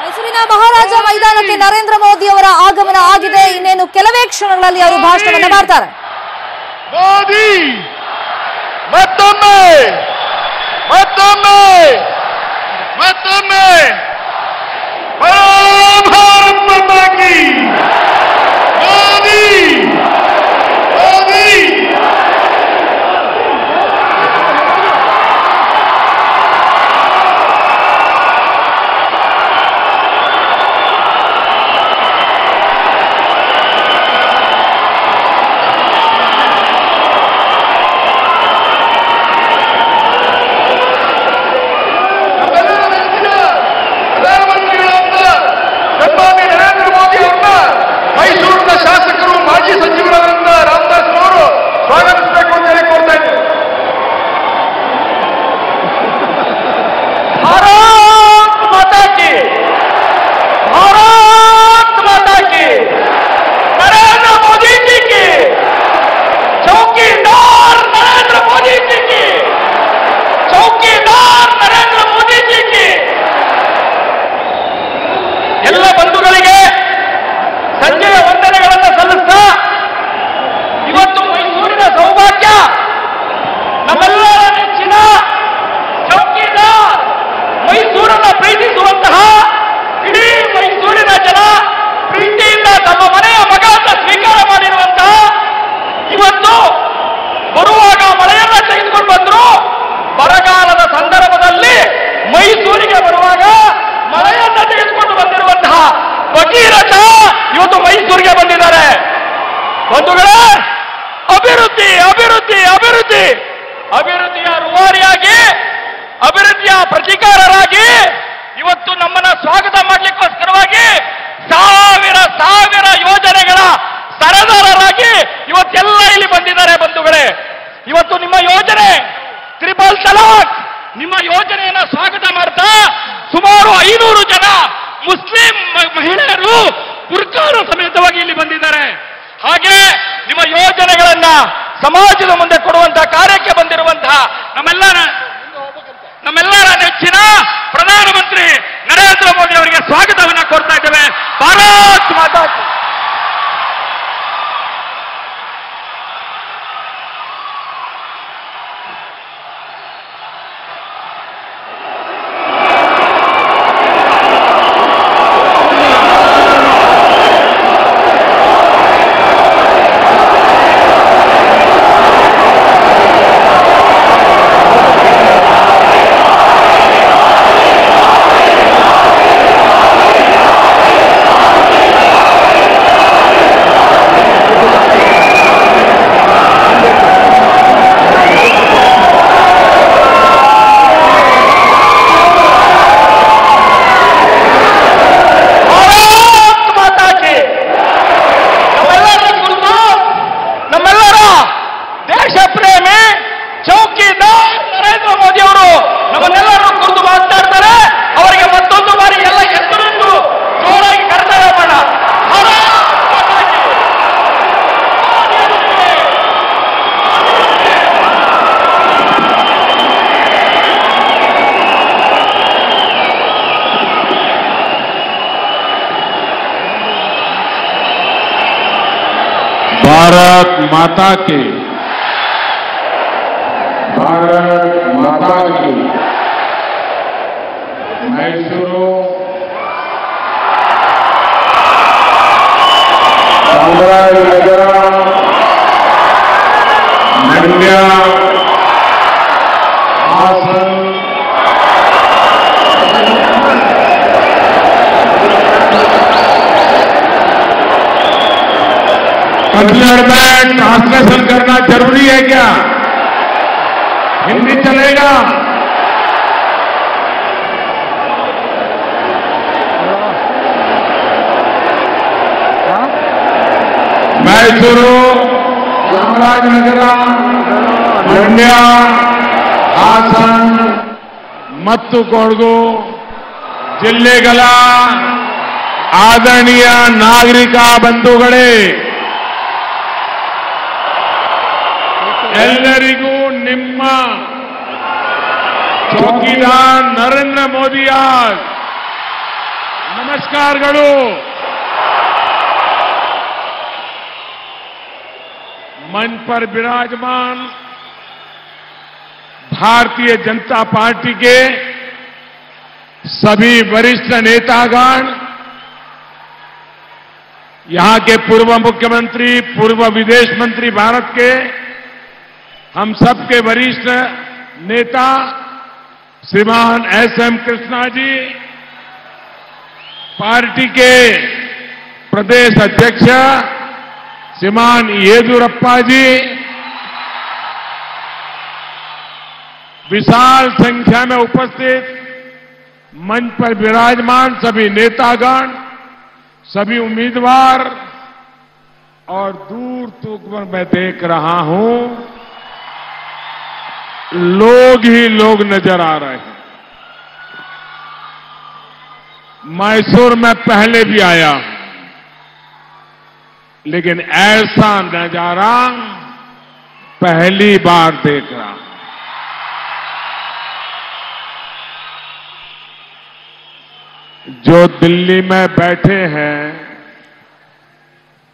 ಮೈಸೂರಿನ ಮಹಾರಾಜ ಮೈದಾನಕ್ಕೆ ನರೇಂದ್ರ ಮೋದಿ ಅವರ ಆಗಮನ ಆಗಿದೆ. ಇನ್ನೇನು ಕೆಲವೇ ಕ್ಷಣಗಳಲ್ಲಿ ಅವರು ಭಾಷಣವನ್ನ ಮಾಡ್ತಾರೆ. ಮೋದಿ ಮತ್ತೊಮ್ಮೆ ಮತ್ತೊಮ್ಮೆ ಮತ್ತೊಮ್ಮೆ ಭಾರತ್ ಮಾತಾ ಕಿ ಮೋದಿ ಮೋದಿ. ಮೈಸೂರಿನ ಶಾಸಕರು ಮಾಜಿ ಸಚಿವರಾದ ರಾಮದಾಸ್ ಅವರು ಸ್ವಾಗತಿಸಬೇಕು ಅಂತ ಹೇಳಿ ಕೋರ್ತಾ ಇದ್ದಾರೆ. ಭಾರತ್ ಮಾತಾ ಕಿ ಭಾರತ್ ಮಾತಾ ಕಿ ನರೇಂದ್ರ ಮೋದಿ जी की चौकीदार नरेंद्र मोदी जी की चौकीदार नरेंद्र मोदी जी की. ಎಲ್ಲ ಬಂಧುಗಳಿಗೆ ಸಂಜೆಯ ವಂದನೆಗಳನ್ನು ಸಲ್ಲಿಸ್ತಾ ಇವತ್ತು ಮೈಸೂರಿನ ಸೌಭಾಗ್ಯ ನಮ್ಮೆಲ್ಲರ ನೆಚ್ಚಿನ ಚೌಕಿದಾರ್ ಮೈಸೂರನ್ನ ಪ್ರೀತಿಸುವಂತಹ ಇಡೀ ಮೈಸೂರಿನ ಜನ ಪ್ರೀತಿಯಿಂದ ತಮ್ಮ ಮನೆಯ ಮಗ ಅಂತ ಸ್ವೀಕಾರ ಮಾಡಿರುವಂತಹ ಇವತ್ತು ಬರುವಾಗ ಮಳೆಯನ್ನ ತೆಗೆದುಕೊಂಡು ಬಂದ್ರು. ಬರಗಾಲದ ಸಂದರ್ಭದಲ್ಲಿ ಮೈಸೂರಿಗೆ ಬರುವಾಗ ಮಳೆಯನ್ನ ತೆಗೆದುಕೊಂಡು ಬಂದಿರುವಂತಹ ಭಗೀರಥ ಇವತ್ತು ಮೈಸೂರಿಗೆ ಬಂದಿದ್ದಾರೆ. ಬಂಧುಗಳೇ, ಅಭಿವೃದ್ಧಿ ಅಭಿವೃದ್ಧಿ ಅಭಿವೃದ್ಧಿ ಅಭಿವೃದ್ಧಿಯ ರೂವಾರಿಯಾಗಿ ಅಭಿವೃದ್ಧಿಯ ಪ್ರತಿಕಾರರಾಗಿ ಇವತ್ತು ನಮ್ಮನ್ನ ಸ್ವಾಗತ ಮಾಡಲಿಕ್ಕೋಸ್ಕರವಾಗಿ ಸಾವಿರ ಸಾವಿರ ಯೋಜನೆಗಳ ಸರದಾರರಾಗಿ ಇವತ್ತೆಲ್ಲ ಇಲ್ಲಿ ಬಂದಿದ್ದಾರೆ. ಬಂಧುಗಳೇ, ಇವತ್ತು ನಿಮ್ಮ ಯೋಜನೆ ತ್ರಿಪಲ್ ತಲಾಕ್ ನಿಮ್ಮ ಯೋಜನೆಯನ್ನ ಸ್ವಾಗತ ಮಾಡ್ತಾ ಸುಮಾರು 500 ಜನ ಮುಸ್ಲಿಂ ಮಹಿಳೆಯರು ಬುರ್ಕಾನ ಸಮೇತವಾಗಿ ಇಲ್ಲಿ ಬಂದಿದ್ದಾರೆ. ಹಾಗೆ ನಿಮ್ಮ ಯೋಜನೆಗಳನ್ನ ಸಮಾಜದ ಮುಂದೆ ಕೊಡುವಂತಹ ಕಾರ್ಯಕ್ಕೆ ಬಂದಿರುವಂತಹ ನಮ್ಮೆಲ್ಲರ ನೆಚ್ಚಿನ ಪ್ರಧಾನಮಂತ್ರಿ ನರೇಂದ್ರ ಮೋದಿ ಅವರಿಗೆ ಸ್ವಾಗತವನ್ನ ಕೋರ್ತಾ ಇದ್ದೇವೆ. ಭಾರತ್ ಮಾತಾ ಕಿ. भारत माता की भारत माता की. मैसूरू चामराजनगर मंड्य हासन कन्नड़ में ट्रांसलेशन करना जरूरी है क्या? हिंदी चलेगा? मैसूरू चामराजनगर मंड्य हासन ಮತ್ತು ಕೊಡಗು ಜಿಲ್ಲೆಗಳ ಆದರಣೀಯ ನಾಗರಿಕ ಬಂಧುಗಳೇ, ಎಲ್ಲರಿಗೂ ನಿಮ್ಮ चौकीदार नरेंद्र मोदी आज नमस्कार गणो मंच पर विराजमान भारतीय जनता पार्टी के सभी वरिष्ठ नेतागण, यहां के पूर्व मुख्यमंत्री, पूर्व विदेश मंत्री भारत के, हम सबके वरिष्ठ नेता श्रीमान एस.एम. कृष्णा जी, पार्टी के प्रदेश अध्यक्ष श्रीमान येदियुरप्पा जी, विशाल संख्या में उपस्थित मंच पर विराजमान सभी नेतागण, सभी उम्मीदवार और दूर तक मैं देख रहा हूं लोग ही लोग नजर आ रहे हैं। मैसूर में पहले भी आया हूं, लेकिन ऐसा नजारा पहली बार देख रहा हूं। जो दिल्ली में बैठे हैं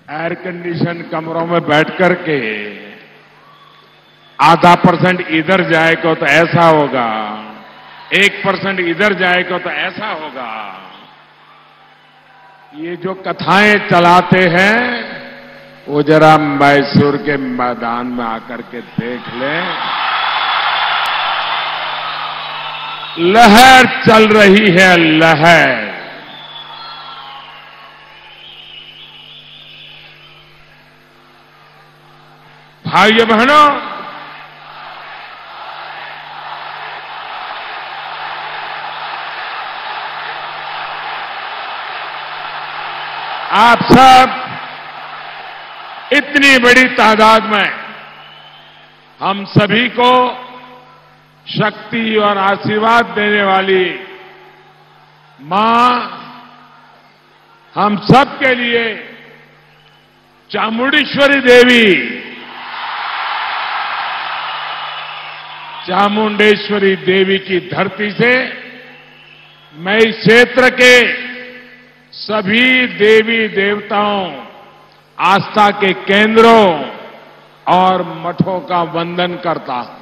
एयर कंडीशन कमरों में बैठ करके, आधा % इधर जाएगा तो ऐसा होगा, 1% इधर जाएगा तो ऐसा होगा, ये जो कथाएं चलाते हैं वो जरा मैसूर के मैदान में आकर के देख लें। लहर चल रही है, लहर। भाइयों बहनों, आप सब इतनी बड़ी तादाद में हम सभी को शक्ति और आशीर्वाद देने वाली मां हम सब के लिए चामुंडेश्वरी देवी, चामुंडेश्वरी देवी की धरती से मैं इस क्षेत्र के सभी देवी देवताओं, आस्था के केंद्रों और मठों का वंदन करता हूं।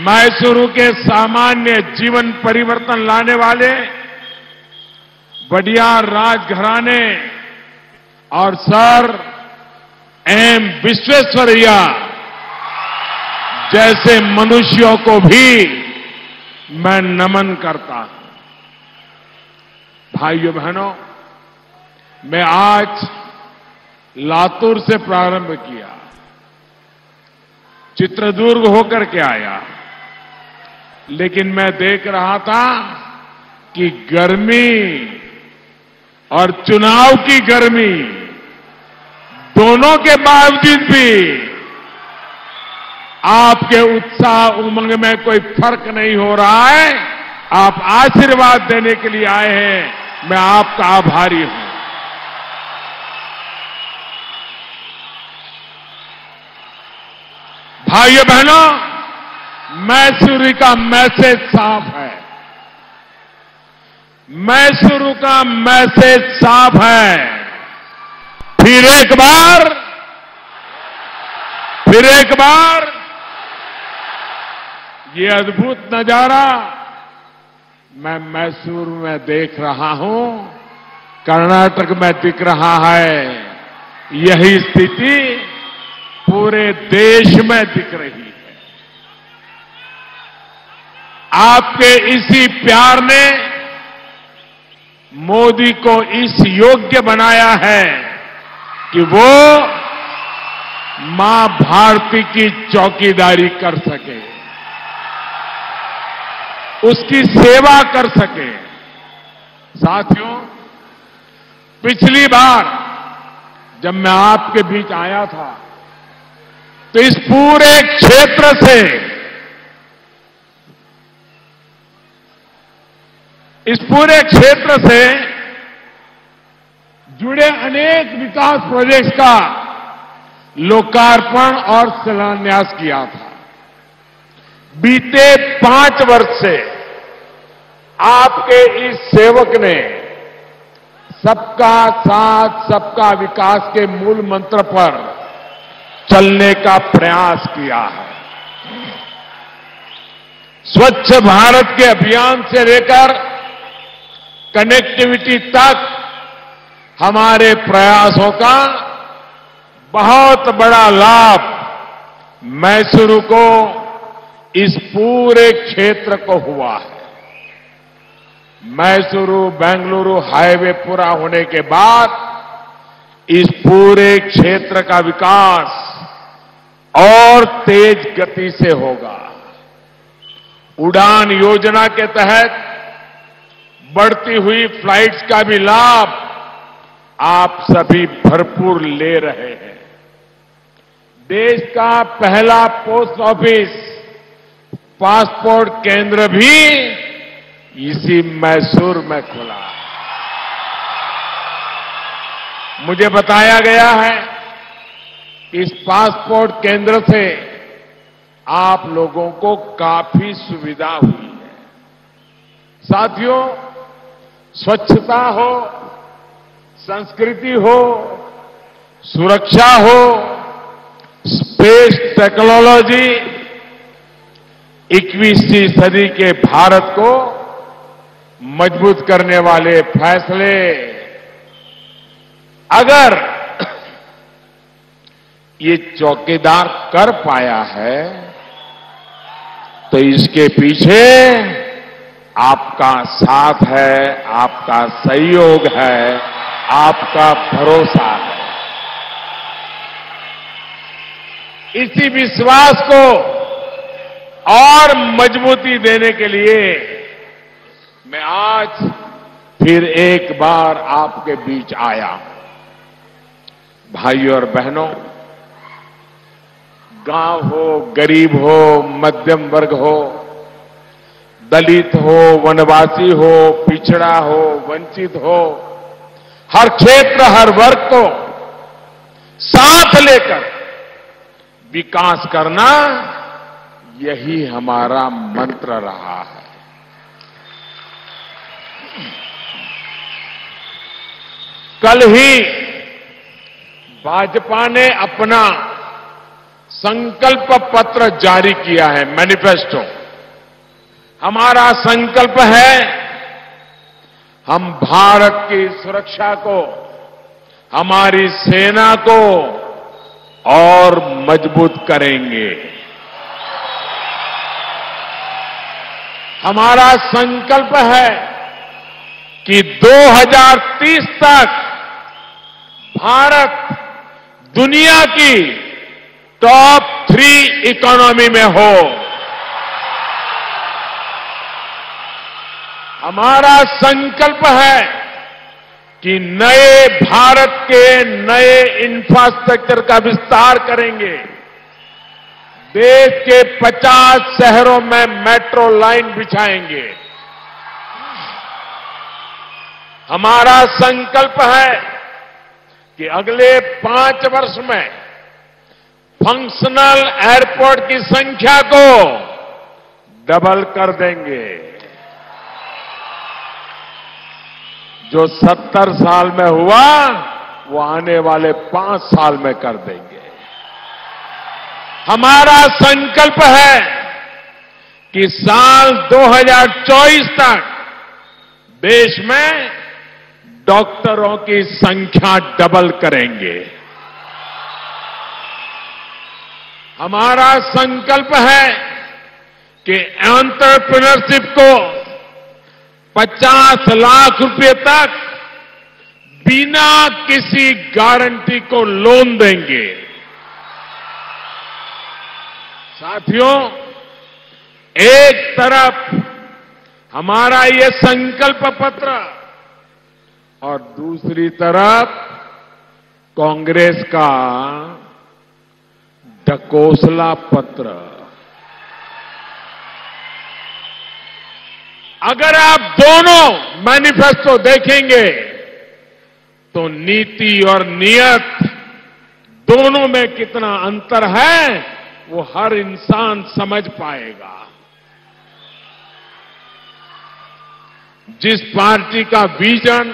मैसूर के सामान्य जीवन परिवर्तन लाने वाले वडियार राजघराने और सर एम विश्वेश्वरैया जैसे मनुष्यों को भी मैं नमन करता हूं। भाइयों बहनों, मैं आज लातूर से प्रारंभ किया, चित्रदुर्ग होकर के आया, लेकिन मैं देख रहा था कि गर्मी और चुनाव की गर्मी दोनों के बावजूद भी आपके उत्साह उमंग में कोई फर्क नहीं हो रहा है। आप आशीर्वाद देने के लिए आए हैं, मैं आपका आभारी हूं। भाइयों बहनों, मैसूर का मैसेज साफ है। मैसूर का मैसेज साफ है। फिर एक बार ये अद्भुत नजारा मैं मैसूर में देख रहा हूं, कर्नाटक में दिख रहा है। यही स्थिति पूरे देश में दिख रही है। आपके इसी प्यार ने मोदी को इस योग्य बनाया है कि वो मां भारती की चौकीदारी कर सके, उसकी सेवा कर सके। साथियों, पिछली बार जब मैं आपके बीच आया था तो इस पूरे क्षेत्र से जुड़े अनेक विकास प्रोजेक्ट्स का लोकार्पण और शिलान्यास किया था। बीते 5 वर्ष से आपके इस सेवक ने सबका साथ सबका विकास के मूल मंत्र पर चलने का प्रयास किया है। स्वच्छ भारत के अभियान से लेकर कनेक्टिविटी तक हमारे प्रयासों का बहुत बड़ा लाभ मैसूरू को, इस पूरे क्षेत्र को हुआ है। मैसूरू बेंगलुरु हाईवे पूरा होने के बाद इस पूरे क्षेत्र का विकास और तेज गति से होगा। उड़ान योजना के तहत बढ़ती हुई फ्लाइट्स का भी लाभ आप सभी भरपूर ले रहे हैं। देश का पहला पोस्ट ऑफिस पासपोर्ट केंद्र भी इसी मैसूर में खुला। मुझे बताया गया है कि इस पासपोर्ट केंद्र से आप लोगों को काफी सुविधा हुई है। साथियों, स्वच्छता हो, संस्कृति हो, सुरक्षा हो, स्पेस टेक्नोलॉजी, 21वीं सदी के भारत को मजबूत करने वाले फैसले अगर ये चौकीदार कर पाया है तो इसके पीछे आपका साथ है, आपका सहयोग है, आपका भरोसा है। इसी विश्वास को और मजबूती देने के लिए मैं आज फिर एक बार आपके बीच आया हूं। भाइयों और बहनों, गांव हो, गरीब हो, मध्यम वर्ग हो, दलित हो, वनवासी हो, पिछड़ा हो, वंचित हो, हर क्षेत्र, हर वर्ग को साथ लेकर विकास करना, यही हमारा मंत्र रहा है। कल ही भाजपा ने अपना संकल्प पत्र जारी किया है, मैनिफेस्टो। हमारा संकल्प है हम भारत की सुरक्षा को, हमारी सेना को और मजबूत करेंगे। हमारा संकल्प है कि 2030 तक भारत दुनिया की टॉप 3 इकोनॉमी में हो। हमारा संकल्प है कि नए भारत के नए इंफ्रास्ट्रक्चर का विस्तार करेंगे। देश के 50 शहरों में मेट्रो लाइन बिछाएंगे। हमारा संकल्प है कि अगले 5 वर्ष में फंक्शनल एयरपोर्ट की संख्या को डबल कर देंगे। जो 70 साल में हुआ वो आने वाले 5 साल में कर देंगे। हमारा संकल्प है कि साल 2024 तक देश में डॉक्टरों की संख्या डबल करेंगे। हमारा संकल्प है कि एंटरप्रेन्योरशिप को 50 लाख रुपए तक बिना किसी गारंटी को लोन देंगे। साथियों, एक तरफ हमारा ये संकल्प पत्र और दूसरी तरफ कांग्रेस का ढकोसला पत्र। अगर आप दोनों मैनिफेस्टो देखेंगे तो नीति और नियत दोनों में कितना अंतर है वो हर इंसान समझ पाएगा। जिस पार्टी का विजन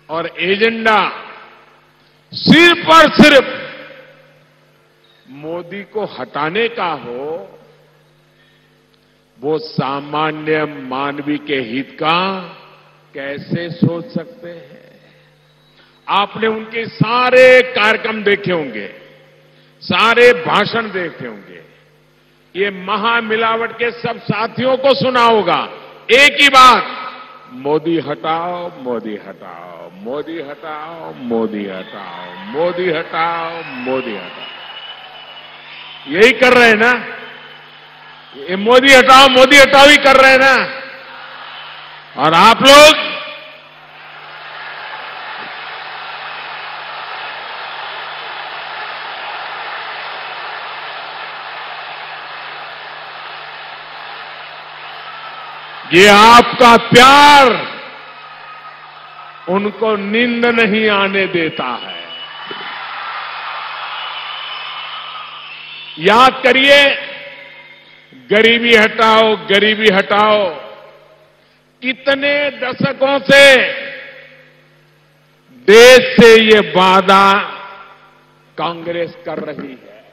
और एजेंडा सिर्फ और सिर्फ मोदी को हटाने का हो, वो सामान्य मानवी के हित का कैसे सोच सकते हैं? आपने उनके सारे कार्यक्रम देखे होंगे, सारे भाषण देखे होंगे। ये महामिलावट के सब साथियों को सुना होगा एक ही बात, मोदी हटाओ, मोदी हटाओ, मोदी हटाओ, मोदी हटाओ, मोदी हटाओ, मोदी हटाओ। यही कर रहे हैं ना? ये मोदी हटाओ ही कर रहे हैं ना? और आप लोग ये आपका प्यार उनको नींद नहीं आने देता है। याद करिए, गरीबी हटाओ, गरीबी हटाओ, कितने दशकों से देश से ये वादा कांग्रेस कर रही है।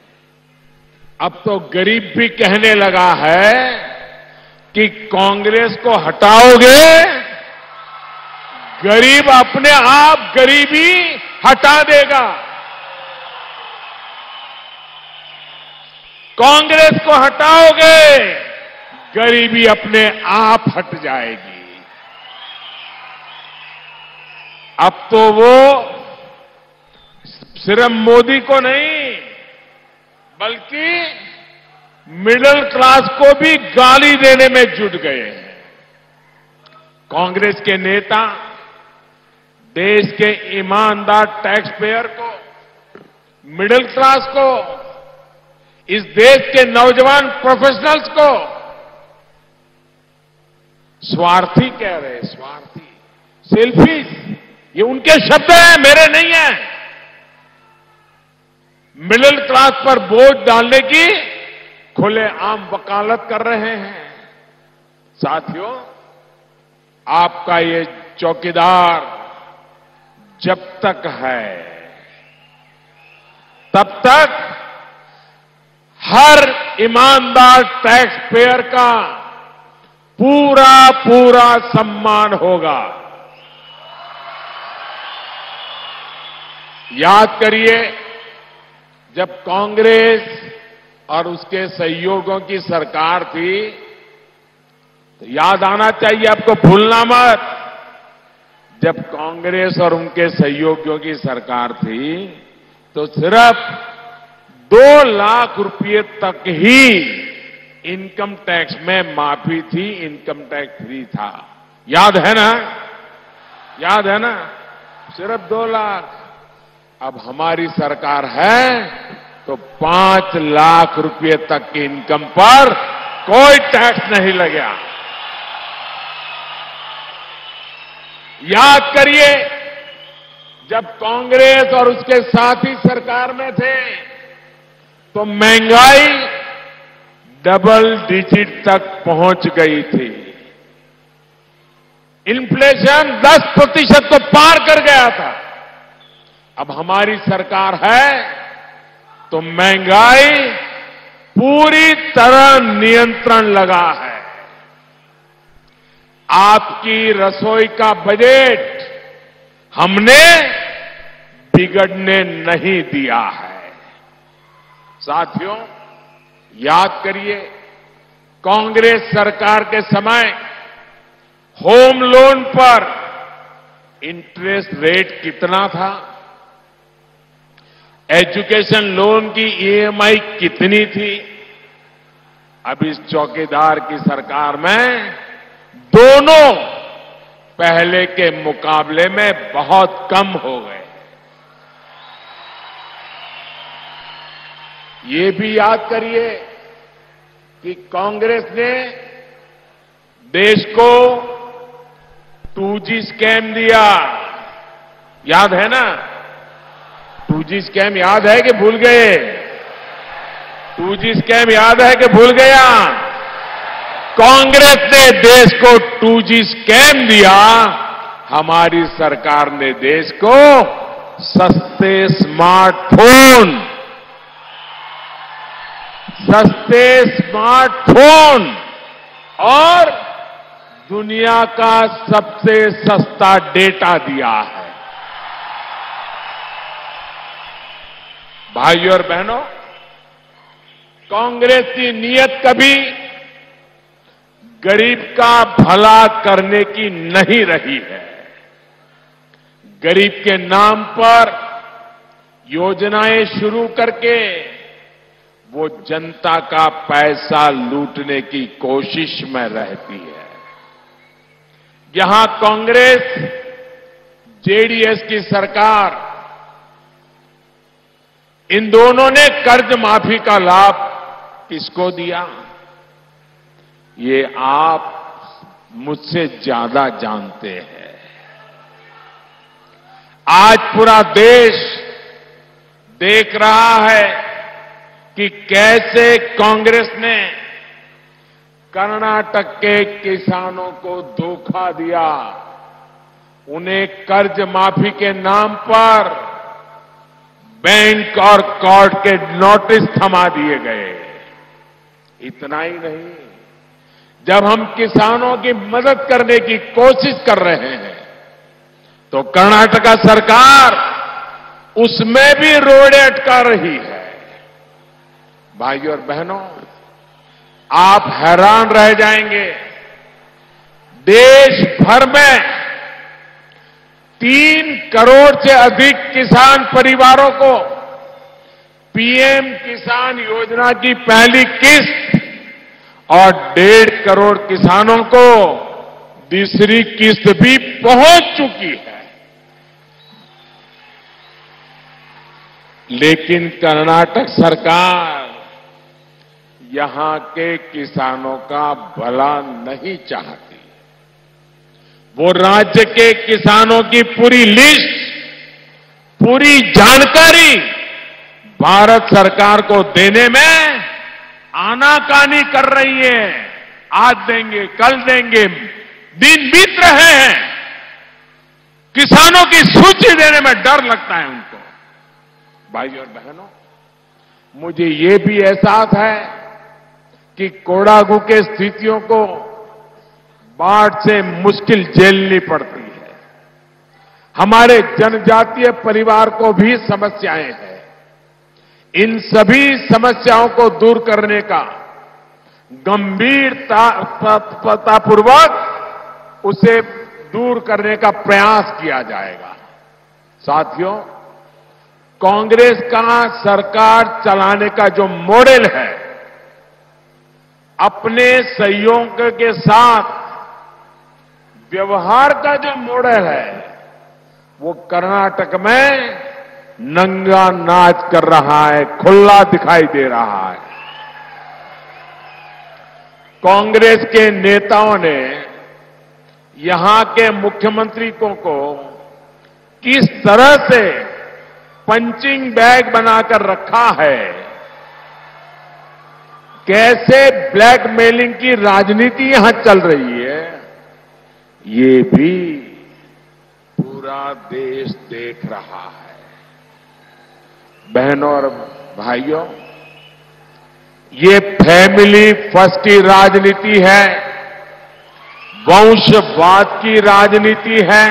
अब तो गरीब भी कहने लगा है कि कांग्रेस को हटाओगे, गरीब अपने आप गरीबी हटा देगा। कांग्रेस को हटाओगे, गरीबी अपने आप हट जाएगी। अब तो वो सिर्फ मोदी को नहीं, बल्कि मिडिल क्लास को भी गाली देने में जुट गए हैं। कांग्रेस के नेता देश के ईमानदार टैक्स पेयर को, मिडिल क्लास को, इस देश के नौजवान प्रोफेशनल्स को स्वार्थी कह रहे हैं। स्वार्थी, सेल्फिश, ये उनके शब्द हैं, मेरे नहीं हैं। मिडिल क्लास पर बोझ डालने की खुलेआम वकालत कर रहे हैं। साथियों, आपका ये चौकीदार जब तक है, तब तक हर ईमानदार टैक्स पेयर का पूरा पूरा सम्मान होगा। याद करिए, जब कांग्रेस और उसके सहयोगियों की सरकार थी, तो याद आना चाहिए आपको, भूलना मत। जब कांग्रेस और उनके सहयोगियों की सरकार थी, तो सिर्फ 2 लाख रुपए तक ही इनकम टैक्स में माफी थी, इनकम टैक्स फ्री था। याद है ना? याद है ना? सिर्फ 2 लाख। अब हमारी सरकार है तो 5 लाख रुपए तक की इनकम पर कोई टैक्स नहीं लगेगा। याद करिए, जब कांग्रेस और उसके साथी सरकार में थे, तो महंगाई डबल डिजिट तक पहुंच गई थी। इन्फ्लेशन 10% को पार कर गया था। अब हमारी सरकार है तो महंगाई पूरी तरह नियंत्रण लगा है। आपकी रसोई का बजट हमने बिगड़ने नहीं दिया है। साथियों, याद करिए, कांग्रेस सरकार के समय होम लोन पर इंटरेस्ट रेट कितना था? एजुकेशन लोन की ईएमआई कितनी थी? अब इस चौकीदार की सरकार में दोनों पहले के मुकाबले में बहुत कम हो गए। ये भी याद करिए कि कांग्रेस ने देश को 2G स्कैम दिया। याद है ना? 2G स्कैम याद है कि भूल गए? 2G स्कैम याद है कि भूल गया? कांग्रेस ने देश को 2G स्कैम दिया, हमारी सरकार ने देश को सस्ते स्मार्टफोन और दुनिया का सबसे सस्ता डेटा दिया है। भाइयों और बहनों, कांग्रेस की नीयत कभी गरीब का भला करने की नहीं रही है। गरीब के नाम पर योजनाएं शुरू करके वो जनता का पैसा लूटने की कोशिश में रहती है। यहां कांग्रेस जेडीएस की सरकार, इन दोनों ने कर्ज माफी का लाभ किसको दिया, ये आप मुझसे ज्यादा जानते हैं। आज पूरा देश देख रहा है कि कैसे कांग्रेस ने कर्नाटक के किसानों को धोखा दिया। उन्हें कर्ज माफी के नाम पर बैंक और कोर्ट के नोटिस थमा दिए गए। इतना ही नहीं, जब हम किसानों की मदद करने की कोशिश कर रहे हैं तो कर्नाटक सरकार उसमें भी रोड़े अटका रही है। भाइयों और बहनों, आप हैरान रह जाएंगे, देश भर में 3 करोड़ से अधिक किसान परिवारों को पीएम किसान योजना की पहली किस्त और 1.5 करोड़ किसानों को दूसरी किस्त भी पहुंच चुकी है। लेकिन कर्नाटक सरकार यहां के किसानों का भला नहीं चाहती। वो राज्य के किसानों की पूरी लिस्ट, पूरी जानकारी भारत सरकार को देने में आनाकानी कर रही है। आज देंगे, कल देंगे, दिन बीत रहे हैं, किसानों की सूची देने में डर लगता है उनको। भाइयों और बहनों, मुझे ये भी एहसास है कि कोडागु के स्थितियों को बाढ़ से मुश्किल झेलनी पड़ती है। हमारे जनजातीय परिवार को भी समस्याएं हैं। इन सभी समस्याओं को दूर करने का गंभीरतापूर्वक उसे दूर करने का प्रयास किया जाएगा। साथियों, कांग्रेस का सरकार चलाने का जो मॉडल है, अपने सहयोग के साथ व्यवहार का जो मॉडल है, वो कर्नाटक में नंगा नाच कर रहा है, खुला दिखाई दे रहा है। कांग्रेस के नेताओं ने यहां के मुख्यमंत्री को किस तरह से पंचिंग बैग बनाकर रखा है, कैसे ब्लैकमेलिंग की राजनीति यहां चल रही है, ये भी पूरा देश देख रहा है। बहनों और भाइयों, ये फैमिली फर्स्ट की राजनीति है, वंशवाद की राजनीति है,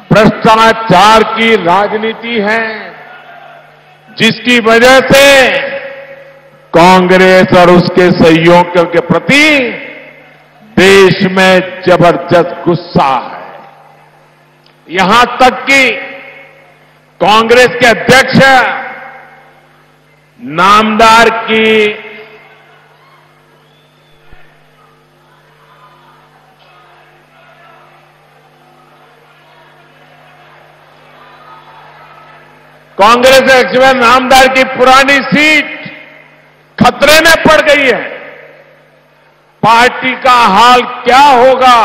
भ्रष्टाचार की राजनीति है, जिसकी वजह से कांग्रेस और उसके सहयोगियों के प्रति देश में जबरदस्त गुस्सा है। यहां तक कि कांग्रेस के अध्यक्ष नामदार की कांग्रेस अध्यक्ष नामदार की पुरानी सीट खतरे में पड़ गई है। पार्टी का हाल क्या होगा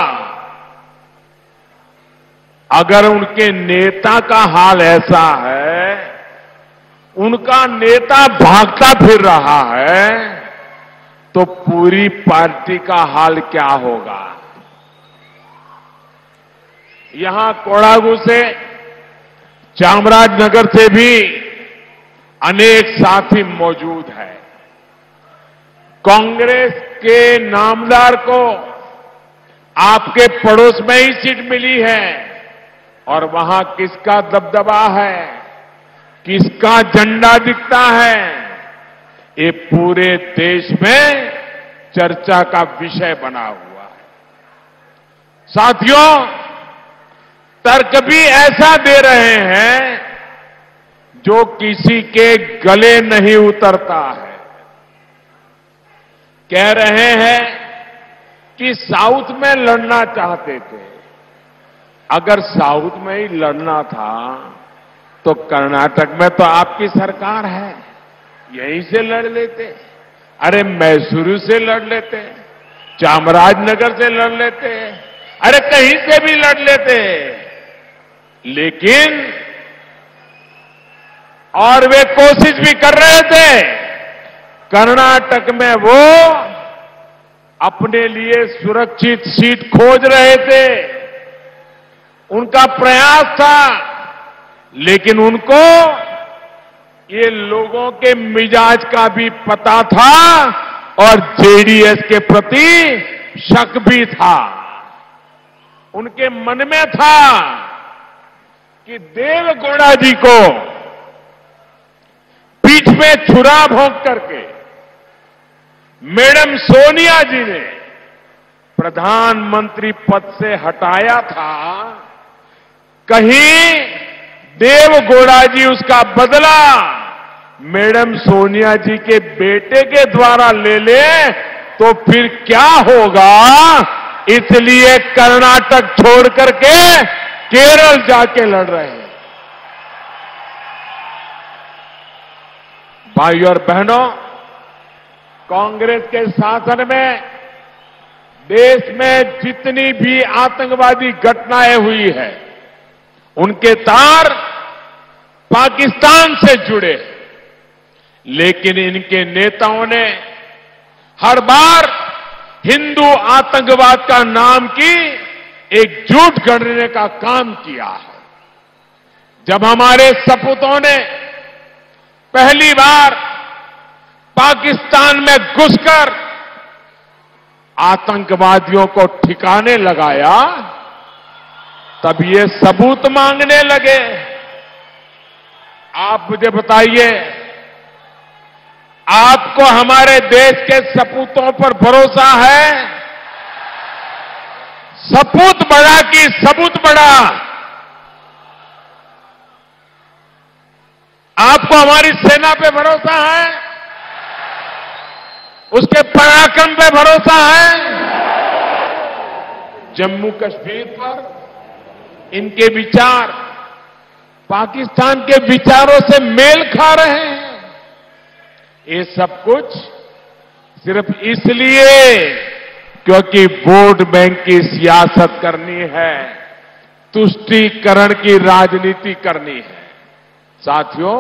अगर उनके नेता का हाल ऐसा है? उनका नेता भागता फिर रहा है तो पूरी पार्टी का हाल क्या होगा। यहां कोडागु से, चामराजनगर से भी अनेक साथी मौजूद हैं। कांग्रेस के नामदार को आपके पड़ोस में ही सीट मिली है और वहां किसका दबदबा है, किसका झंडा दिखता है, ये पूरे देश में चर्चा का विषय बना हुआ है। साथियों, तर्क भी ऐसा दे रहे हैं जो किसी के गले नहीं उतरता है। कह रहे हैं कि साउथ में लड़ना चाहते थे। अगर साउथ में ही लड़ना था तो कर्नाटक में तो आपकी सरकार है, यहीं से लड़ लेते। अरे मैसूरू से लड़ लेते, चामराजनगर से लड़ लेते, अरे कहीं से भी लड़ लेते। लेकिन और वे कोशिश भी कर रहे थे, कर्नाटक में वो अपने लिए सुरक्षित सीट खोज रहे थे, उनका प्रयास था। लेकिन उनको ये लोगों के मिजाज का भी पता था और जेडीएस के प्रति शक भी था। उनके मन में था कि देवगौड़ा जी को पीठ में छुरा भोंक करके मैडम सोनिया जी ने प्रधानमंत्री पद से हटाया था, कहीं देवगौड़ा जी उसका बदला मैडम सोनिया जी के बेटे के द्वारा ले ले तो फिर क्या होगा। इसलिए कर्नाटक छोड़ करके केरल जाके लड़ रहे हैं। भाइयों और बहनों, कांग्रेस के शासन में देश में जितनी भी आतंकवादी घटनाएं हुई है, उनके तार पाकिस्तान से जुड़े। लेकिन इनके नेताओं ने हर बार हिंदू आतंकवाद का नाम की एक झूठ गढ़ने का काम किया है। जब हमारे सपूतों ने पहली बार पाकिस्तान में घुसकर आतंकवादियों को ठिकाने लगाया, तब ये सबूत मांगने लगे। आप मुझे बताइए, आपको हमारे देश के सपूतों पर भरोसा है? सपूत बड़ा कि सबूत बड़ा? आपको हमारी सेना पे भरोसा है? उसके पराक्रम पे भरोसा है? जम्मू कश्मीर पर इनके विचार पाकिस्तान के विचारों से मेल खा रहे हैं। ये सब कुछ सिर्फ इसलिए क्योंकि वोट बैंक की सियासत करनी है, तुष्टीकरण की राजनीति करनी है। साथियों,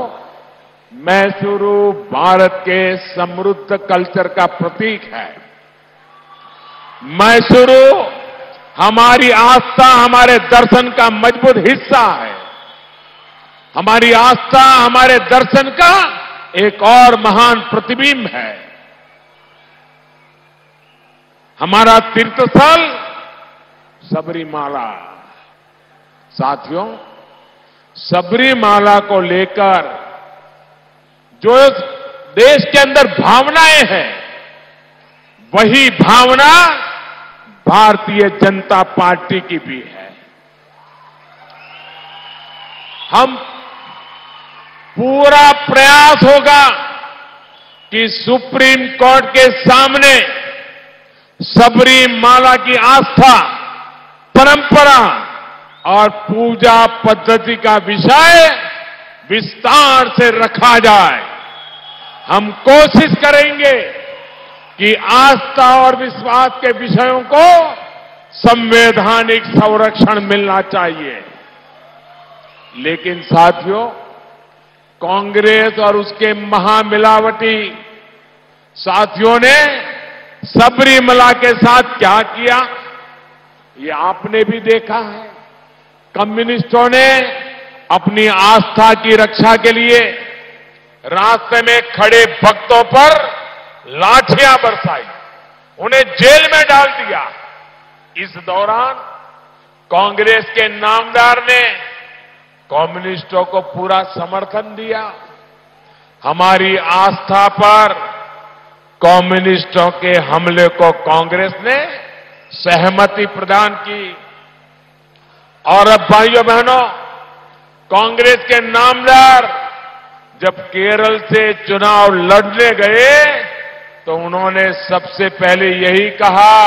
मैसूरू भारत के समृद्ध कल्चर का प्रतीक है। मैसूरू हमारी आस्था, हमारे दर्शन का मजबूत हिस्सा है। हमारी आस्था, हमारे दर्शन का एक और महान प्रतिबिंब है। हमारा तीर्थस्थल सबरीमाला। साथियों, सबरीमाला को लेकर जो देश के अंदर भावनाएं हैं, वही भावना भारतीय जनता पार्टी की भी है। हम पूरा प्रयास होगा कि सुप्रीम कोर्ट के सामने सबरीमाला की आस्था, परंपरा और पूजा पद्धति का विषय विस्तार से रखा जाए। हम कोशिश करेंगे कि आस्था और विश्वास के विषयों को संवैधानिक संरक्षण मिलना चाहिए। लेकिन साथियों, कांग्रेस और उसके महामिलावटी साथियों ने सबरीमला के साथ क्या किया, ये आपने भी देखा है। कम्युनिस्टों ने अपनी आस्था की रक्षा के लिए रास्ते में खड़े भक्तों पर लाठियां बरसाई, उन्हें जेल में डाल दिया। इस दौरान कांग्रेस के नामदार ने कम्युनिस्टों को पूरा समर्थन दिया। हमारी आस्था पर कम्युनिस्टों के हमले को कांग्रेस ने सहमति प्रदान की। और अब भाइयों बहनों, कांग्रेस के नामदार जब केरल से चुनाव लड़ने गए तो उन्होंने सबसे पहले यही कहा,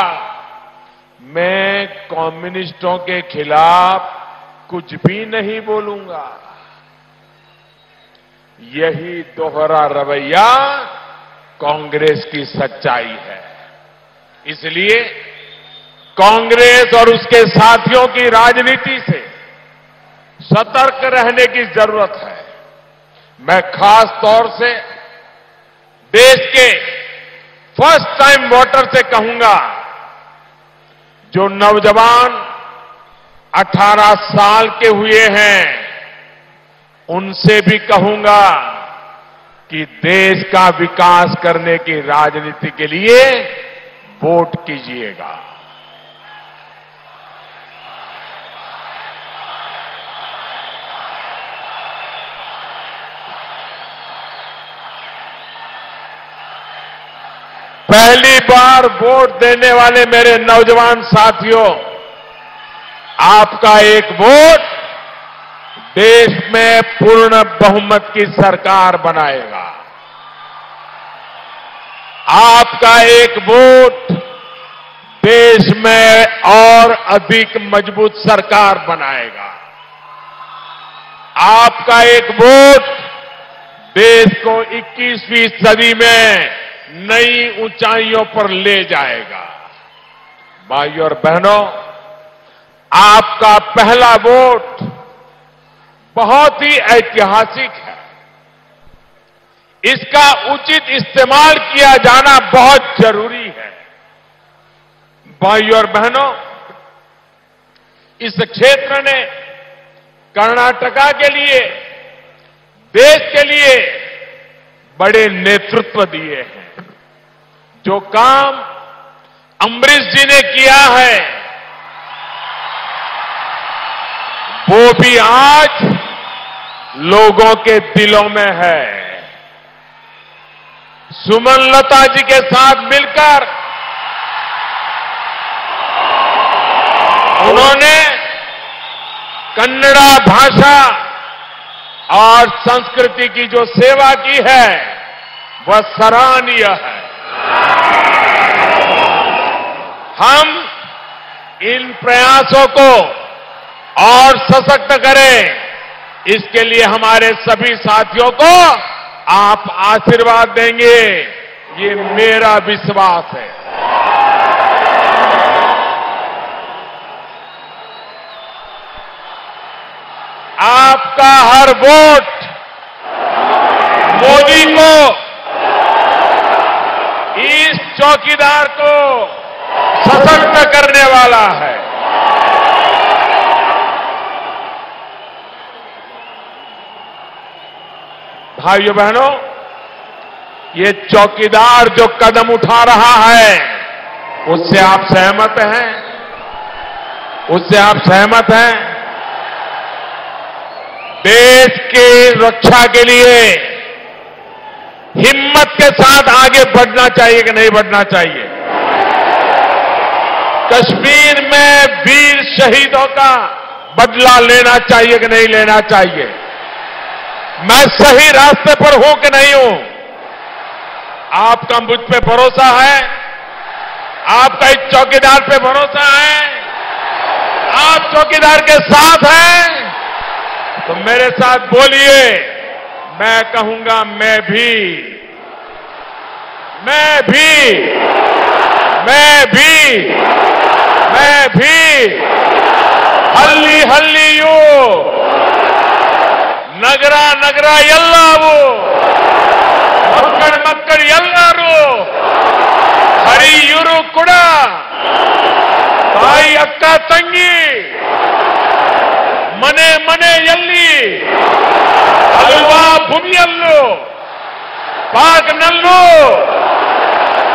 मैं कम्युनिस्टों के खिलाफ कुछ भी नहीं बोलूंगा। यही दोहरा रवैया कांग्रेस की सच्चाई है। इसलिए कांग्रेस और उसके साथियों की राजनीति से सतर्क रहने की जरूरत है। मैं खास तौर से देश के फर्स्ट टाइम वोटर से कहूंगा, जो नौजवान 18 साल के हुए हैं, उनसे भी कहूंगा कि देश का विकास करने की राजनीति के लिए वोट कीजिएगा। पहली बार वोट देने वाले मेरे नौजवान साथियों, आपका एक वोट देश में पूर्ण बहुमत की सरकार बनाएगा। आपका एक वोट देश में और अधिक मजबूत सरकार बनाएगा। आपका एक वोट देश को 21वीं सदी में नई ऊंचाइयों पर ले जाएगा। भाइयों और बहनों, आपका पहला वोट बहुत ही ऐतिहासिक है। इसका उचित इस्तेमाल किया जाना बहुत जरूरी है। भाइयों और बहनों, इस क्षेत्र ने कर्नाटका के लिए, देश के लिए बड़े नेतृत्व दिए हैं। जो काम अमरीश जी ने किया है, वो भी आज लोगों के दिलों में है। सुमनलता जी के साथ मिलकर उन्होंने कन्नड़ा भाषा और संस्कृति की जो सेवा की है, वह सराहनीय है। हम इन प्रयासों को और सशक्त करें, इसके लिए हमारे सभी साथियों को आप आशीर्वाद देंगे, ये मेरा विश्वास है। आपका हर वोट मोदी को, इस चौकीदार को सशक्त करने वाला है। भाइयों बहनों, ये चौकीदार जो कदम उठा रहा है, उससे आप सहमत हैं? उससे आप सहमत हैं? देश की रक्षा के लिए हिम्मत के साथ आगे बढ़ना चाहिए कि नहीं बढ़ना चाहिए? कश्मीर में वीर शहीदों का बदला लेना चाहिए कि नहीं लेना चाहिए? मैं सही रास्ते पर हूं कि नहीं हूं? आपका मुझ पे भरोसा है? आपका इस चौकीदार पे भरोसा है? आप चौकीदार के साथ हैं? तो मेरे साथ बोलिए, मैं कहूंगा मैं भी हल्ली हल्ली यू ನಗರ ನಗರ ಎಲ್ಲವೂ ಮಕ್ಕಳು ಎಲ್ಲರೂ ಹರಿಯೂರು ಕೂಡ ತಾಯಿ ಅಕ್ಕ ತಂಗಿ ಮನೆ ಮನೆಯಲ್ಲಿ ಹಲ್ವಾ ಭೂಮಿಯಲ್ಲೂ ಪಾಕ್ನಲ್ಲೂ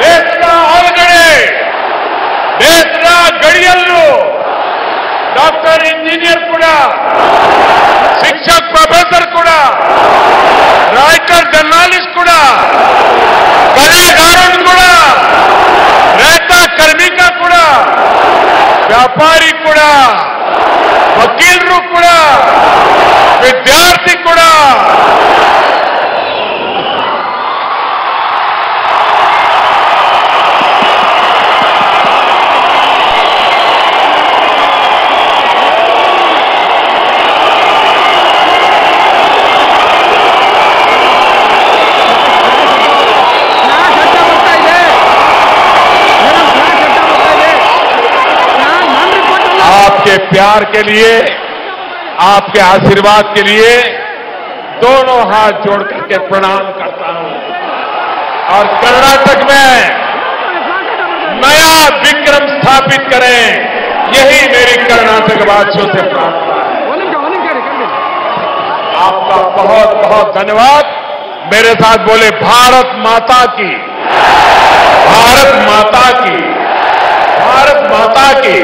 ದೇಶದ ಹೊರಗಡೆ ದೇಶದ ಗಡಿಯಲ್ಲೂ ಡಾಕ್ಟರ್ ಇಂಜಿನಿಯರ್ ಕೂಡ ಶಿಕ್ಷಕ ಪ್ರೊಫೆಸರ್ ಕೂಡ ರೈಟರ್ ಜರ್ನಲಿಸ್ಟ್ ಕೂಡ ಕಲೆಗಾರರು ಕೂಡ ರೈತ ಕಾರ್ಮಿಕ ಕೂಡ ವ್ಯಾಪಾರಿ ಕೂಡ ವಕೀಲರು ಕೂಡ ವಿದ್ಯಾರ್ಥಿ ಕೂಡ आपके प्यार के लिए आपके आशीर्वाद के लिए दोनों हाथ जोड़ करके प्रणाम करता हूं और कर्नाटक में नया विक्रम स्थापित करें यही मेरी कर्नाटक वासियों से प्रार्थना है। आपका बहुत बहुत धन्यवाद। मेरे साथ बोले भारत माता की, भारत माता की, भारत माता की।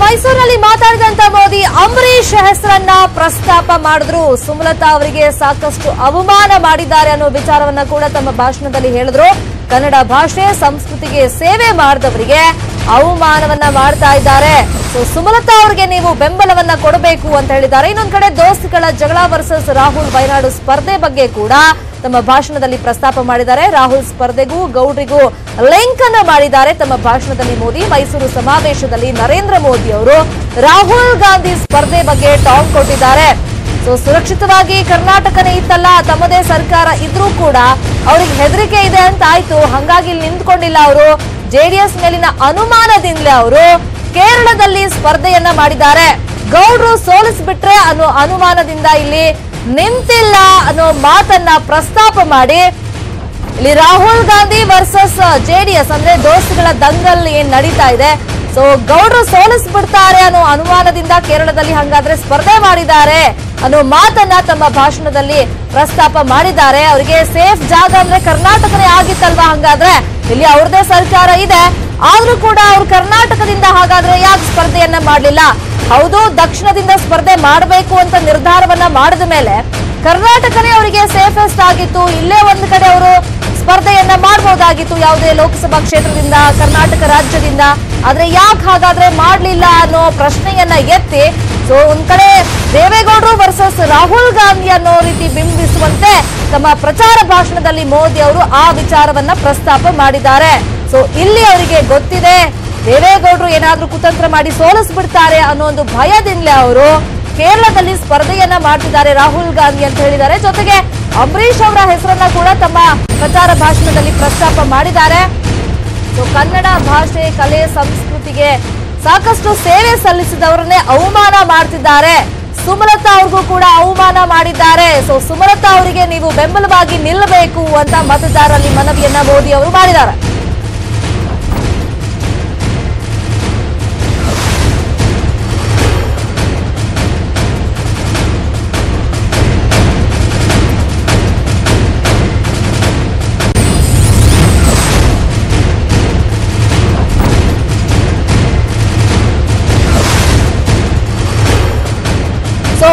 ಮೈಸೂರಿನಲ್ಲಿ ಮಾತಾಡಿದಂತ ಮೋದಿ ಅಂಬರೀಶ್ ಹೆಸರನ್ನ ಪ್ರಸ್ತಾಪ ಮಾಡಿದ್ರು. ಸುಮಲತಾ ಅವರಿಗೆ ಸಾಕಷ್ಟು ಅವಮಾನ ಮಾಡಿದ್ದಾರೆ ಅನ್ನೋ ವಿಚಾರವನ್ನ ಕೂಡ ತಮ್ಮ ಭಾಷಣದಲ್ಲಿ ಹೇಳಿದ್ರು. ಕನ್ನಡ ಭಾಷೆ ಸಂಸ್ಕೃತಿಗೆ ಸೇವೆ ಮಾಡಿದವರಿಗೆ ಅವಮಾನವನ್ನ ಮಾಡ್ತಾ ಇದ್ದಾರೆ. ಸೊ ಸುಮಲತಾ ಅವರಿಗೆ ನೀವು ಬೆಂಬಲವನ್ನ ಕೊಡಬೇಕು ಅಂತ ಹೇಳಿದ್ದಾರೆ. ಇನ್ನೊಂದು ಕಡೆ ದೋಸ್ತಿಗಳ ಜಗಳ ವರ್ಸಸ್ ರಾಹುಲ್ ವಯನಾಡು ಸ್ಪರ್ಧೆ ಬಗ್ಗೆ ಕೂಡ ತಮ್ಮ ಭಾಷಣದಲ್ಲಿ ಪ್ರಸ್ತಾಪ ಮಾಡಿದ್ದಾರೆ. ರಾಹುಲ್ ಸ್ಪರ್ಧೆಗೂ ಗೌಡ್ರಿಗೂ ಲಿಂಕ್ ಅನ್ನ ಮಾಡಿದ್ದಾರೆ ತಮ್ಮ ಭಾಷಣದಲ್ಲಿ ಮೋದಿ. ಮೈಸೂರು ಸಮಾವೇಶದಲ್ಲಿ ನರೇಂದ್ರ ಮೋದಿ ಅವರು ರಾಹುಲ್ ಗಾಂಧಿ ಸ್ಪರ್ಧೆ ಬಗ್ಗೆ ಟಾಂಗ್ ಕೊಟ್ಟಿದ್ದಾರೆ. ಸೊ ಸುರಕ್ಷಿತವಾಗಿ ಕರ್ನಾಟಕನೇ ಇತ್ತಲ್ಲ, ತಮ್ಮದೇ ಸರ್ಕಾರ ಇದ್ರೂ ಕೂಡ ಅವ್ರಿಗೆ ಹೆದರಿಕೆ ಇದೆ ಅಂತ ಆಯ್ತು. ಹಂಗಾಗಿ ಇಲ್ಲಿ ನಿಂತ್ಕೊಂಡಿಲ್ಲ ಅವರು. ಜೆಡಿಎಸ್ ಮೇಲಿನ ಅನುಮಾನದಿಂದಲೇ ಅವರು ಕೇರಳದಲ್ಲಿ ಸ್ಪರ್ಧೆಯನ್ನ ಮಾಡಿದ್ದಾರೆ. ಗೌಡ್ರು ಸೋಲಿಸ್ಬಿಟ್ರೆ ಅನ್ನೋ ಅನುಮಾನದಿಂದ ಇಲ್ಲಿ ನಿಂತಿಲ್ಲ ಅನ್ನೋ ಮಾತನ್ನ ಪ್ರಸ್ತಾಪ ಮಾಡಿ ಇಲ್ಲಿ ರಾಹುಲ್ ಗಾಂಧಿ ವರ್ಸಸ್ ಜೆಡಿಎಸ್ ಅಂದ್ರೆ ದೋಸ್ತಿಗಳ ದಂಗಲ್ ಏನ್ ನಡೀತಾ ಇದೆ. ಸೊ ಗೌಡ್ರು ಸೋಲಿಸ್ಬಿಡ್ತಾರೆ ಅನ್ನೋ ಅನುಮಾನದಿಂದ ಕೇರಳದಲ್ಲಿ ಹಂಗಾದ್ರೆ ಸ್ಪರ್ಧೆ ಮಾಡಿದ್ದಾರೆ ಅನ್ನೋ ಮಾತನ್ನ ತಮ್ಮ ಭಾಷಣದಲ್ಲಿ ಪ್ರಸ್ತಾಪ ಮಾಡಿದ್ದಾರೆ. ಅವರಿಗೆ ಸೇಫ್ ಜಾಗ ಅಂದ್ರೆ ಕರ್ನಾಟಕನೇ ಆಗಿತ್ತಲ್ವಾ, ಹಂಗಾದ್ರೆ ಇಲ್ಲಿ ಅವ್ರದೇ ಸರ್ಕಾರ ಇದೆ, ಆದ್ರೂ ಕೂಡ ಅವ್ರು ಕರ್ನಾಟಕದಿಂದ ಹಾಗಾದ್ರೆ ಯಾಕೆ ಸ್ಪರ್ಧೆಯನ್ನ ಮಾಡಲಿಲ್ಲ? ಹೌದು, ದಕ್ಷಿಣದಿಂದ ಸ್ಪರ್ಧೆ ಮಾಡಬೇಕು ಅಂತ ನಿರ್ಧಾರವನ್ನ ಮಾಡಿದ ಮೇಲೆ ಕರ್ನಾಟಕನೇ ಅವರಿಗೆ ಸೇಫೆಸ್ಟ್ ಆಗಿತ್ತು. ಇಲ್ಲೇ ಒಂದು ಕಡೆ ಅವರು ಸ್ಪರ್ಧೆಯನ್ನ ಮಾಡಬಹುದಾಗಿತ್ತು ಯಾವುದೇ ಲೋಕಸಭಾ ಕ್ಷೇತ್ರದಿಂದ, ಕರ್ನಾಟಕ ರಾಜ್ಯದಿಂದ. ಆದ್ರೆ ಯಾಕೆ ಹಾಗಾದ್ರೆ ಮಾಡಲಿಲ್ಲ ಅನ್ನೋ ಪ್ರಶ್ನೆಯನ್ನ ಎತ್ತಿ ಸೊ ಒಂದ್ ಕಡೆ ದೇವೇಗೌಡರು ವರ್ಸಸ್ ರಾಹುಲ್ ಗಾಂಧಿ ಅನ್ನೋ ರೀತಿ ಬಿಂಬಿಸುವಂತೆ ತಮ್ಮ ಪ್ರಚಾರ ಭಾಷಣದಲ್ಲಿ ಮೋದಿ ಅವರು ಆ ವಿಚಾರವನ್ನ ಪ್ರಸ್ತಾಪ ಮಾಡಿದ್ದಾರೆ. ಸೊ ಇಲ್ಲಿ ಅವರಿಗೆ ಗೊತ್ತಿದೆ ದೇವೇಗೌಡರು ಏನಾದ್ರೂ ಕುತಂತ್ರ ಮಾಡಿ ಸೋಲಿಸ್ಬಿಡ್ತಾರೆ ಅನ್ನೋ ಒಂದು ಭಯದಿಂದಲೇ ಅವರು ಕೇರಳದಲ್ಲಿ ಸ್ಪರ್ಧೆಯನ್ನ ಮಾಡ್ತಿದ್ದಾರೆ ರಾಹುಲ್ ಗಾಂಧಿ ಅಂತ ಹೇಳಿದ್ದಾರೆ. ಜೊತೆಗೆ ಅಂಬರೀಶ್ ಅವರ ಹೆಸರನ್ನ ಕೂಡ ತಮ್ಮ ಪ್ರಚಾರ ಭಾಷಣದಲ್ಲಿ ಪ್ರಸ್ತಾಪ ಮಾಡಿದ್ದಾರೆ. ಸೊ ಕನ್ನಡ ಭಾಷೆ, ಕಲೆ, ಸಂಸ್ಕೃತಿಗೆ ಸಾಕಷ್ಟು ಸೇವೆ ಸಲ್ಲಿಸಿದವರನ್ನೇ ಅವಮಾನ ಮಾಡ್ತಿದ್ದಾರೆ. ಸುಮಲತಾ ಅವ್ರಿಗೂ ಕೂಡ ಅವಮಾನ ಮಾಡಿದ್ದಾರೆ. ಸೊ ಸುಮಲತಾ ಅವರಿಗೆ ನೀವು ಬೆಂಬಲವಾಗಿ ನಿಲ್ಲಬೇಕು ಅಂತ ಮತದಾರರಲ್ಲಿ ಮನವಿಯನ್ನ ಮೋದಿ ಅವರು ಮಾಡಿದ್ದಾರೆ.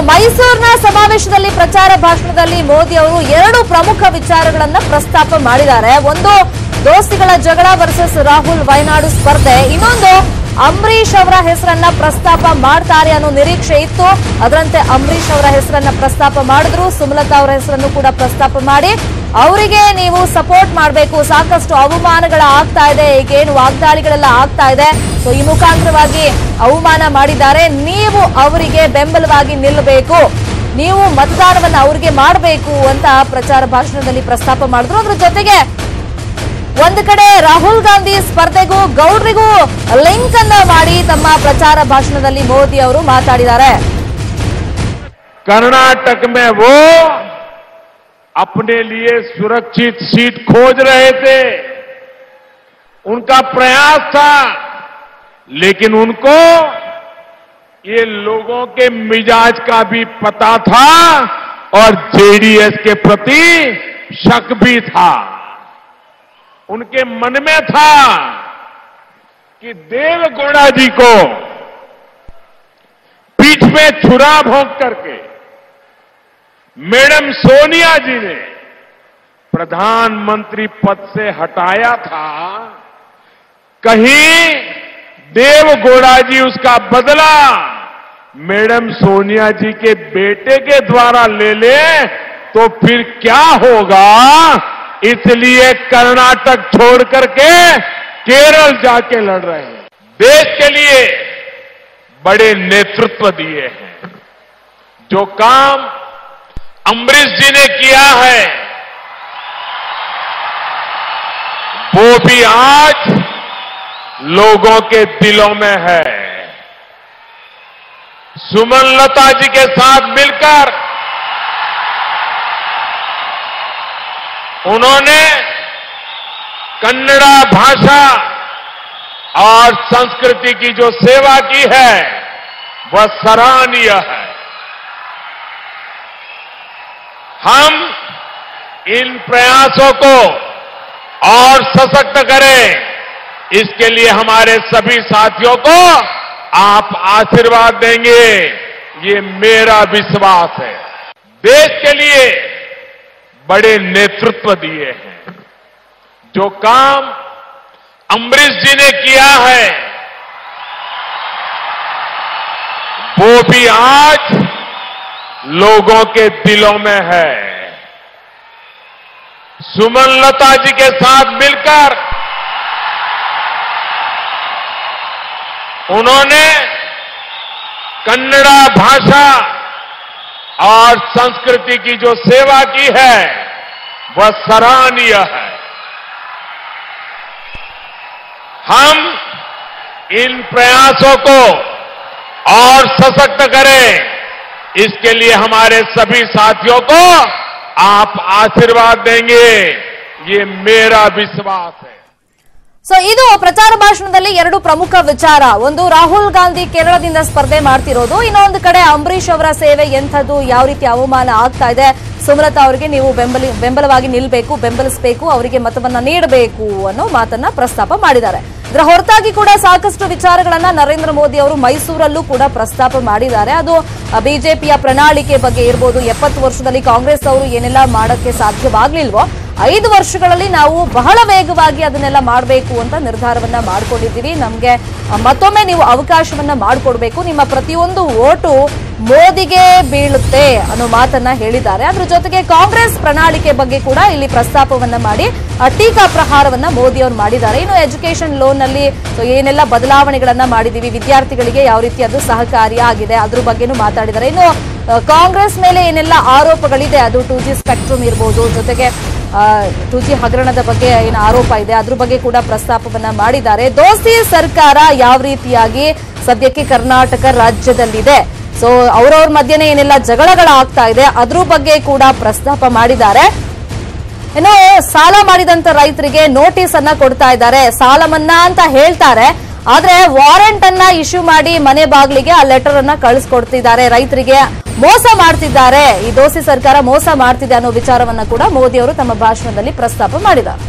ಮೈಸೂರಿನ ಸಮಾವೇಶದಲ್ಲಿ ಪ್ರಚಾರ ಭಾಷಣದಲ್ಲಿ ಮೋದಿ ಅವರು ಎರಡು ಪ್ರಮುಖ ವಿಚಾರಗಳನ್ನ ಪ್ರಸ್ತಾಪ ಮಾಡಿದ್ದಾರೆ. ಒಂದು ದೋಸ್ತಿಗಳ ಜಗಳ ವರ್ಸಸ್ ರಾಹುಲ್ ವಯನಾಡು ಸ್ಪರ್ಧೆ, ಇನ್ನೊಂದು ಅಂಬರೀಶ್ ಅವರ ಹೆಸರನ್ನ ಪ್ರಸ್ತಾಪ ಮಾಡ್ತಾರೆ ಅನ್ನೋ ನಿರೀಕ್ಷೆ ಇತ್ತು. ಅದರಂತೆ ಅಂಬರೀಶ್ ಅವರ ಹೆಸರನ್ನ ಪ್ರಸ್ತಾಪ ಮಾಡಿದ್ರು. ಸುಮಲತಾ ಅವರ ಹೆಸರನ್ನು ಕೂಡ ಪ್ರಸ್ತಾಪ ಮಾಡಿ ಅವರಿಗೆ ನೀವು ಸಪೋರ್ಟ್ ಮಾಡಬೇಕು, ಸಾಕಷ್ಟು ಅವಮಾನಗಳ ಆಗ್ತಾ ಇದೆ, ಈಗೇನು ವಾಗ್ದಾಳಿಗಳೆಲ್ಲ ಆಗ್ತಾ ಇದೆ, ಸೊ ಈ ಮುಖಾಂತರವಾಗಿ ಅವಮಾನ ಮಾಡಿದ್ದಾರೆ, ನೀವು ಅವರಿಗೆ ಬೆಂಬಲವಾಗಿ ನಿಲ್ಲಬೇಕು, ನೀವು ಮತದಾನವನ್ನ ಅವರಿಗೆ ಮಾಡಬೇಕು ಅಂತ ಪ್ರಚಾರ ಭಾಷಣದಲ್ಲಿ ಪ್ರಸ್ತಾಪ ಮಾಡಿದ್ರು. ಅದ್ರ ಜೊತೆಗೆ ಒಂದು ಕಡೆ ರಾಹುಲ್ ಗಾಂಧಿ ಸ್ಪರ್ಧೆಗೂ ಗೌಡ್ರಿಗೂ ಲಿಂಕ್ ಅನ್ನ ಮಾಡಿ ತಮ್ಮ ಪ್ರಚಾರ ಭಾಷಣದಲ್ಲಿ ಮೋದಿ ಅವರು ಮಾತಾಡಿದ್ದಾರೆ. कर्नाटक में वो अपने लिए सुरक्षित सीट खोज रहे थे, उनका प्रयास था, लेकिन उनको ये लोगों के मिजाज का भी पता था और जेडीएस के प्रति शक भी था. उनके मन में था कि देवगौड़ा जी को पीठ में छुरा भोंक करके मैडम सोनिया जी ने प्रधानमंत्री पद से हटाया था. कहीं देवगौड़ा जी उसका बदला मैडम सोनिया जी के बेटे के द्वारा ले ले तो फिर क्या होगा, इसलिए कर्नाटक छोड़ करके केरल जाके लड़ रहे हैं. देश के लिए बड़े नेतृत्व दिए हैं. जो काम अम्बरीश जी ने किया है वो भी आज लोगों के दिलों में है. सुमलता जी के साथ मिलकर उन्होंने कन्नड़ा भाषा और संस्कृति की जो सेवा की है वह सराहनीय है. हम इन प्रयासों को और सशक्त करें, इसके लिए हमारे सभी साथियों को आप आशीर्वाद देंगे, ये मेरा विश्वास है. देश के लिए बड़े नेतृत्व दिए हैं. जो काम अम्बरीश जी ने किया है वो भी आज लोगों के दिलों में है. सुमलता जी के साथ मिलकर उन्होंने कन्नड़ा भाषा और संस्कृति की जो सेवा की है वह सराहनीय है. हम इन प्रयासों को और सशक्त करें, इसके लिए हमारे सभी साथियों को आप आशीर्वाद देंगे, ये मेरा विश्वास है. ಸೊ ಇದು ಪ್ರಚಾರ ಭಾಷಣದಲ್ಲಿ ಎರಡು ಪ್ರಮುಖ ವಿಚಾರ. ಒಂದು ರಾಹುಲ್ ಗಾಂಧಿ ಕೇರಳದಿಂದ ಸ್ಪರ್ಧೆ ಮಾಡ್ತಿರೋದು, ಇನ್ನೊಂದು ಕಡೆ ಅಂಬರೀಶ್ ಅವರ ಸೇವೆ ಎಂಥದ್ದು, ಯಾವ ರೀತಿ ಅವಮಾನ ಆಗ್ತಾ ಇದೆ, ಸುಮಲತಾ ಅವರಿಗೆ ನೀವು ಬೆಂಬಲವಾಗಿ ನಿಲ್ಲಬೇಕು, ಬೆಂಬಲಿಸಬೇಕು, ಅವರಿಗೆ ಮತವನ್ನ ನೀಡಬೇಕು ಅನ್ನೋ ಮಾತನ್ನ ಪ್ರಸ್ತಾಪ ಮಾಡಿದ್ದಾರೆ. ಇದರ ಹೊರತಾಗಿ ಕೂಡ ಸಾಕಷ್ಟು ವಿಚಾರಗಳನ್ನ ನರೇಂದ್ರ ಮೋದಿ ಅವರು ಮೈಸೂರಲ್ಲೂ ಕೂಡ ಪ್ರಸ್ತಾಪ ಮಾಡಿದ್ದಾರೆ. ಅದು ಬಿಜೆಪಿಯ ಪ್ರಣಾಳಿಕೆ ಬಗ್ಗೆ ಇರಬಹುದು, 70 ವರ್ಷದಲ್ಲಿ ಕಾಂಗ್ರೆಸ್ ಅವರು ಏನೆಲ್ಲ ಮಾಡಕ್ಕೆ ಸಾಧ್ಯವಾಗ್ಲಿಲ್ವೋ 5 ವರ್ಷಗಳಲ್ಲಿ ನಾವು ಬಹಳ ವೇಗವಾಗಿ ಅದನ್ನೆಲ್ಲ ಮಾಡಬೇಕು ಅಂತ ನಿರ್ಧಾರವನ್ನ ಮಾಡ್ಕೊಂಡಿದ್ದೀವಿ. ನಮ್ಗೆ ಮತ್ತೊಮ್ಮೆ ನೀವು ಅವಕಾಶವನ್ನ ಮಾಡಿಕೊಡ್ಬೇಕು, ನಿಮ್ಮ ಪ್ರತಿಯೊಂದು ಓಟು ಮೋದಿಗೆ ಬೀಳುತ್ತೆ ಅನ್ನೋ ಮಾತನ್ನ ಹೇಳಿದ್ದಾರೆ. ಅದ್ರ ಜೊತೆಗೆ ಕಾಂಗ್ರೆಸ್ ಪ್ರಣಾಳಿಕೆ ಬಗ್ಗೆ ಕೂಡ ಇಲ್ಲಿ ಪ್ರಸ್ತಾಪವನ್ನ ಮಾಡಿ ಟೀಕಾ ಪ್ರಹಾರವನ್ನ ಮೋದಿ ಅವರು ಮಾಡಿದ್ದಾರೆ. ಇನ್ನು ಎಜುಕೇಶನ್ ಲೋನ್ ನಲ್ಲಿ ಏನೆಲ್ಲ ಬದಲಾವಣೆಗಳನ್ನ ಮಾಡಿದೀವಿ, ವಿದ್ಯಾರ್ಥಿಗಳಿಗೆ ಯಾವ ರೀತಿ ಅದು ಸಹಕಾರಿಯಾಗಿದೆ ಅದ್ರ ಬಗ್ಗೆನೂ ಮಾತಾಡಿದ್ದಾರೆ. ಇನ್ನು ಕಾಂಗ್ರೆಸ್ ಮೇಲೆ ಏನೆಲ್ಲ ಆರೋಪಗಳಿದೆ, ಅದು 2G ಸ್ಪೆಕ್ಟ್ರಮ್ ಇರ್ಬೋದು, ಜೊತೆಗೆ 2G ಹಗರಣದ ಬಗ್ಗೆ ಏನು ಆರೋಪ ಇದೆ ಅದ್ರ ಬಗ್ಗೆ ಕೂಡ ಪ್ರಸ್ತಾಪವನ್ನ ಮಾಡಿದ್ದಾರೆ. ದೋಸ್ತಿ ಸರ್ಕಾರ ಯಾವ ರೀತಿಯಾಗಿ ಸದ್ಯಕ್ಕೆ ಕರ್ನಾಟಕ ರಾಜ್ಯದಲ್ಲಿದೆ, ಸೊ ಅವರವ್ರ ಮಧ್ಯೆ ಏನೆಲ್ಲ ಜಗಳಗಳಾಗ್ತಾ ಇದೆ ಅದ್ರ ಬಗ್ಗೆ ಕೂಡ ಪ್ರಸ್ತಾಪ ಮಾಡಿದ್ದಾರೆ. ಇನ್ನು ಸಾಲ ಮಾಡಿದಂತ ರೈತರಿಗೆ ನೋಟಿಸ್ ಅನ್ನ ಕೊಡ್ತಾ ಇದ್ದಾರೆ, ಸಾಲ ಮನ್ನಾ ಅಂತ ಹೇಳ್ತಾರೆ, ಆದ್ರೆ ವಾರೆಂಟ್ ಅನ್ನ ಇಶ್ಯೂ ಮಾಡಿ ಮನೆ ಬಾಗಿಲಿಗೆ ಆ ಲೆಟರ್ ಅನ್ನ ಕಳಿಸ್ಕೊಡ್ತಿದ್ದಾರೆ. ರೈತರಿಗೆ ಮೋಸ ಮಾಡ್ತಿದ್ದಾರೆ, ಈ ದೋಸ್ತಿ ಸರ್ಕಾರ ಮೋಸ ಮಾಡ್ತಿದೆ ಅನ್ನೋ ವಿಚಾರವನ್ನ ಕೂಡ ಮೋದಿ ಅವರು ತಮ್ಮ ಭಾಷಣದಲ್ಲಿ ಪ್ರಸ್ತಾಪ ಮಾಡಿದ್ದಾರೆ.